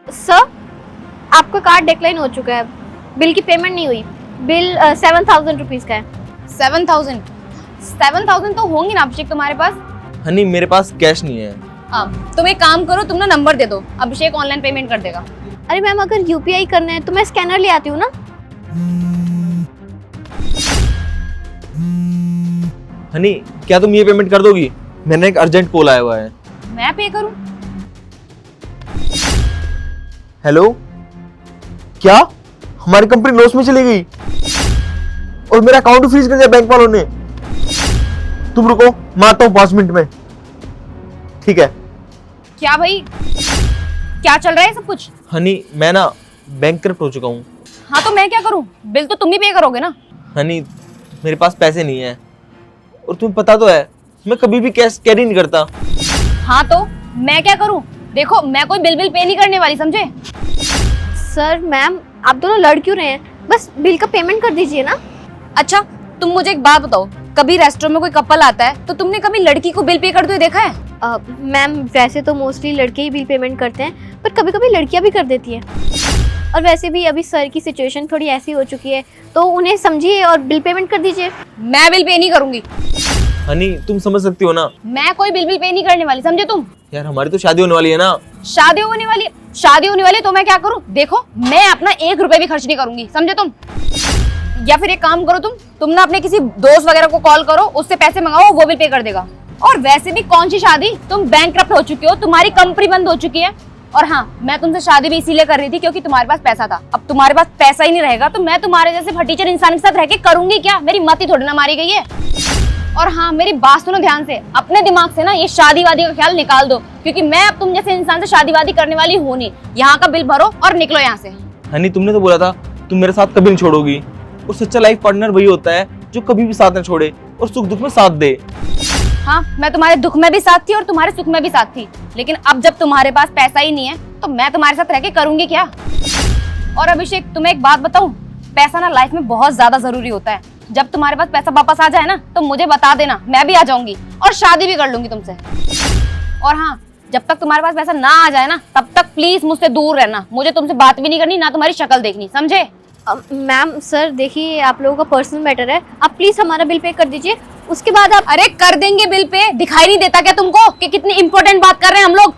Sir, आपका card decline हो चुका है, बिल की पेमेंट नहीं हुई। बिल 7,000 रुपीज़ का है। 7,000 तो होंगे ना अभिषेक तुम्हारे पास? हनी मेरे पास कैश नहीं है। तुम एक काम करो, तुम ना नंबर दे दो, अभिषेक ऑनलाइन पेमेंट कर देगा। अरे मैम, अगर यूपीआई करना है तो मैं स्कैनर ले आती हूँ ना। हनी क्या तुम ये पेमेंट कर दोगी? मैंने एक अर्जेंट कॉल आया हुआ है। मैं पे करूं? हेलो, क्या हमारी कंपनी लॉस में चली गई और मेरा अकाउंट फ्रीज कर दिया बैंक वालों ने? तुम रुको, मैं आता हूँ 5 मिनट में। ठीक है। क्या भाई, क्या चल रहा है सब कुछ? हनी मैं ना बैंकक्रप्ट हो चुका हूँ। हाँ तो मैं क्या करूं? बिल तो तुम ही पे करोगे ना। हनी मेरे पास पैसे नहीं है और तुम्हें पता तो है मैं कभी भी कैश कैरी नहीं करता। हाँ तो मैं क्या करूं? देखो मैं कोई बिल पे नहीं करने वाली, समझे? सर मैम, आप दोनों लड़ क्यों रहे हैं? बस बिल का पेमेंट कर दीजिए ना। अच्छा तुम मुझे एक बात बताओ, कभी रेस्टोरेंट में कोई कपल आता है तो तुमने कभी लड़की को बिल पे करते हुए देखा है? मैम, वैसे तो मोस्टली लड़के ही बिल पेमेंट करते हैं, पर कभी कभी लड़कियां भी कर देती हैं। और वैसे भी अभी सर की सिचुएशन थोड़ी ऐसी हो चुकी है, तो उन्हें समझिए और बिल पेमेंट कर दीजिए। मैं बिल पे नहीं करूंगी। हनी तुम समझ सकती हो ना, मैं कोई बिल पे नहीं करने वाली, समझे तुम? यार हमारी तो शादी होने वाली है ना। शादी होने वाली तो मैं क्या करूं? देखो मैं अपना 1 रुपए भी खर्च नहीं करूंगी, समझे तुम? या फिर एक काम करो, तुम ना अपने किसी दोस्त वगैरह को कॉल करो, उससे पैसे मंगाओ, वो बिल पे कर देगा। और वैसे भी कौन सी शादी, तुम बैंकक्रप्ट हो चुके हो, तुम्हारी कंपनी बंद हो चुकी है। और हाँ, मैं तुमसे शादी भी इसीलिए कर रही थी क्योंकि तुम्हारे पास पैसा था। अब तुम्हारे पास पैसा ही नहीं रहेगा तो मैं तुम्हारे जैसे फटीचर इंसान के साथ रह के करूंगी क्या? मेरी मत ही थोड़ी ना मारी गई है। और हाँ, मेरी बात सुनो ध्यान से, अपने दिमाग से ना ये शादी वादी का ख्याल निकाल दो, क्योंकि मैं अब तुम जैसे इंसान से शादी वादी करने वाली हूँ नहीं। यहाँ का बिल भरो और निकलो यहाँ से। हनी तुमने तो बोला था तुम मेरे साथ कभी नहीं छोड़ोगी, और सच्चा लाइफ पार्टनर वही होता है जो कभी भी साथ न छोड़े और सुख दुख में साथ दे। हाँ, मैं तुम्हारे दुख में भी साथ थी और तुम्हारे सुख में भी साथ थी, लेकिन अब जब तुम्हारे पास पैसा ही नहीं है तो मैं तुम्हारे साथ रह के करूंगी क्या? और अभिषेक तुम्हें एक बात बताऊं, पैसा ना लाइफ में बहुत ज्यादा जरूरी होता है। जब तुम्हारे पास पैसा वापस आ जाए ना तो मुझे बता देना, मैं भी आ जाऊंगी और शादी भी कर लूंगी तुमसे। और हाँ, जब तक तुम्हारे पास पैसा ना आ जाए ना तब तक प्लीज मुझसे दूर रहना। मुझे तुमसे बात भी नहीं करनी, ना तुम्हारी शक्ल देखनी, समझे? मैम सर देखिए, आप लोगों का पर्सनल मैटर है, आप प्लीज हमारा बिल पे कर दीजिए, उसके बाद आप। अरे कर देंगे बिल पे, दिखाई नहीं देता क्या तुमको कि कितनी इंपॉर्टेंट बात कर रहे हैं हम लोग?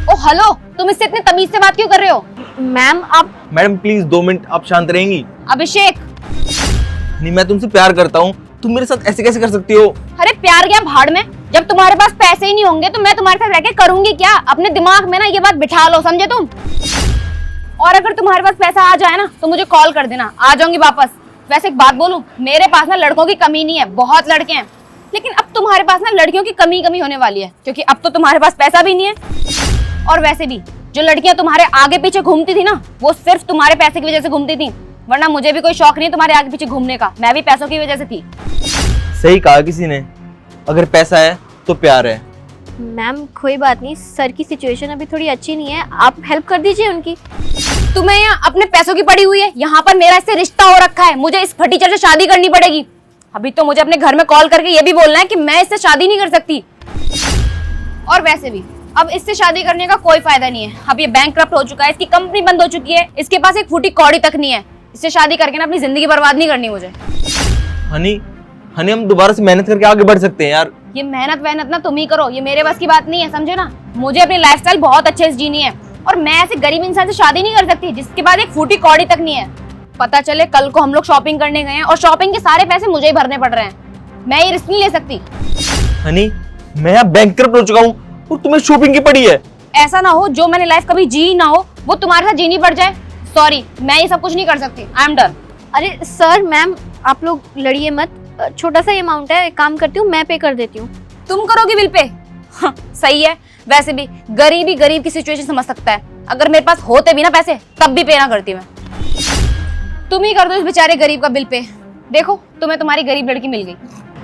ओ हेलो, तुम इससे इतने तमीज से बात क्यों कर रहे हो? मैम आप। मैडम प्लीज 2 मिनट आप शांत रहेंगी? अभिषेक, नहीं मैं तुमसे प्यार करता हूँ, तुम मेरे साथ ऐसे कैसे कर सकती हो? अरे प्यार क्या भाड़ में, जब तुम्हारे पास पैसे ही नहीं होंगे तो मैं तुम्हारे साथ रह के करूंगी क्या? अपने दिमाग में ना ये बात बिठा लो, समझे तुम? और अगर तुम्हारे पास पैसा आ जाए ना तो मुझे कॉल कर देना, आ जाऊंगी वापस। वैसे एक बात बोलूं, मेरे पास ना लड़कों की कमी नहीं है, बहुत लड़के हैं, लेकिन अब तुम्हारे पास ना लड़कियों की कमी होने वाली है, क्योंकि अब तो तुम्हारे पास पैसा भी नहीं है। और वैसे भी जो लड़कियां तुम्हारे आगे पीछे घूमती थी ना, वो सिर्फ तुम्हारे पैसे की वजह से घूमती थी, वरना मुझे भी कोई शौक नहीं तुम्हारे आगे पीछे घूमने का, मैं भी पैसों की वजह से थी। सही कहा किसी ने, अगर पैसा है तो प्यार है। मैम कोई बात नहीं, सर की सिचुएशन अभी थोड़ी अच्छी नहीं है, आप हेल्प कर दीजिए उनकी। तुम्हें यहाँ अपने पैसों की पड़ी हुई है, यहाँ पर मेरा इससे रिश्ता हो रखा है, मुझे इस फटीचर से शादी करनी पड़ेगी। अभी तो मुझे अपने घर में कॉल करके ये भी बोलना है कि मैं इससे शादी नहीं कर सकती। और वैसे भी अब इससे शादी करने का कोई फायदा नहीं है, अब ये बैंकक्रप्ट हो चुका है, इसकी कंपनी बंद हो चुकी है, इसके पास एक फूटी कौड़ी तक नहीं है। इससे शादी करके ना अपनी जिंदगी बर्बाद नहीं करनी मुझे। हनी हम दोबारा से मेहनत करके आगे बढ़ सकते हैं यार। ये मेहनत ना तुम ही करो, ये मेरे बस की बात नहीं है, समझे ना? मुझे अपनी लाइफस्टाइल बहुत अच्छे से जीनी है और मैं ऐसे गरीब इंसान से शादी नहीं कर सकती जिसके पास एक फूटी कौड़ी तक नहीं है। पता चले कल को हम लोग शॉपिंग करने गए हैं और शॉपिंग के सारे पैसे मुझे ही भरने पड़ रहे हैं, मैं ये रिस्क नहीं ले सकती। हनी मैं यहाँ बैंकक्रप्ट हो चुका हूँ और तुम्हें शॉपिंग की पड़ी है। ऐसा ना हो जो मैंने लाइफ कभी जी ना हो वो तुम्हारे साथ जीनी पड़ जाए। सॉरी, मैं ये सब कुछ नहीं कर सकती, आई एम डन। अरे सर मैम आप लोग लड़िए मत, छोटा सा अमाउंट है, एक काम करती हूँ मैं पे कर देती हूँ। तुम करोगी बिल पे? हाँ, सही है। वैसे भी गरीब ही गरीब की सिचुएशन समझ सकता है, अगर मेरे पास होते भी ना पैसे तब भी पे ना करती मैं। तुम ही कर दो इस बेचारे गरीब का बिल पे, देखो तुम्हें तुम्हारी गरीब लड़की मिल गई।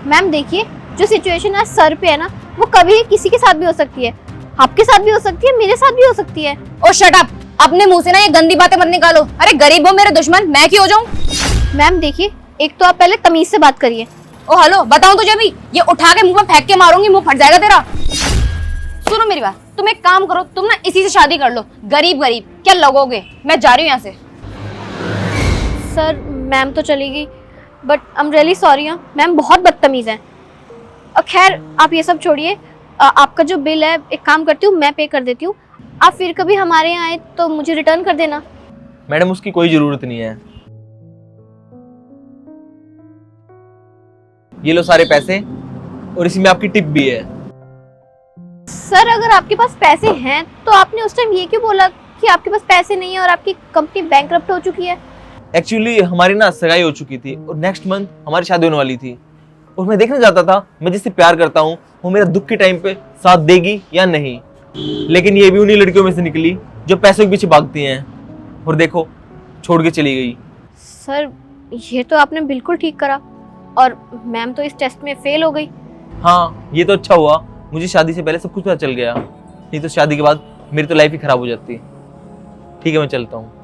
मैम देखिए, जो सिचुएशन आज सर पे है ना, वो कभी किसी के साथ भी हो सकती है, आपके साथ भी हो सकती है, मेरे साथ भी हो सकती है। ओ शट अप, अपने मुंह से ना ये गंदी बातें मत निकालो। अरे गरीब हो मेरे दुश्मन, मैं क्यों हो जाऊं? मैम देखिए, एक तो आप पहले तमीज से बात करिए। ओ हेलो, बताऊं तुझे भी, ये उठा के मुंह में फेंक के मारूंगी, मुंह फट जाएगा तेरा। सुनो मेरी बात, तुम एक काम करो, तुम ना इसी से शादी कर लो। गरीब गरीब क्या लगोगे। मैं जा रही हूँ यहाँ से। सर मैम तो चली गई, but I am really sorry. Ma'am बहुत बदतमीज़ हैं। खैर आप ये सब छोड़िए, आपका जो बिल है एक काम करती हूँ, मैं पे कर देती हूँ। आप फिर कभी हमारे यहाँ आए तो मुझे रिटर्न कर देना। मैडम उसकी कोई ज़रूरत नहीं है। ये लो सारे पैसे, और इसमें आपकी टिप भी है। सर अगर आपके पास पैसे हैं तो आपने उस टाइम ये क्यों बोला कि आपके पास पैसे नहीं है और आपकी कंपनी बैंकरप्ट हो चुकी है? एक्चुअली हमारी ना सगाई हो चुकी थी और नेक्स्ट मंथ हमारी शादी होने वाली थी, और मैं देखना चाहता था मैं जिससे प्यार करता हूँ वो मेरा दुख के टाइम पे साथ देगी या नहीं। लेकिन ये भी उन्हीं लड़कियों में से निकली जो पैसों के पीछे भागती हैं, और देखो छोड़ के चली गई। सर ये तो आपने बिल्कुल ठीक करा, और मैम तो इस टेस्ट में फेल हो गई। हाँ ये तो अच्छा हुआ, मुझे शादी से पहले सब कुछ पता चल गया, नहीं तो शादी के बाद मेरी तो लाइफ ही खराब हो जाती। ठीक है मैं चलता हूँ।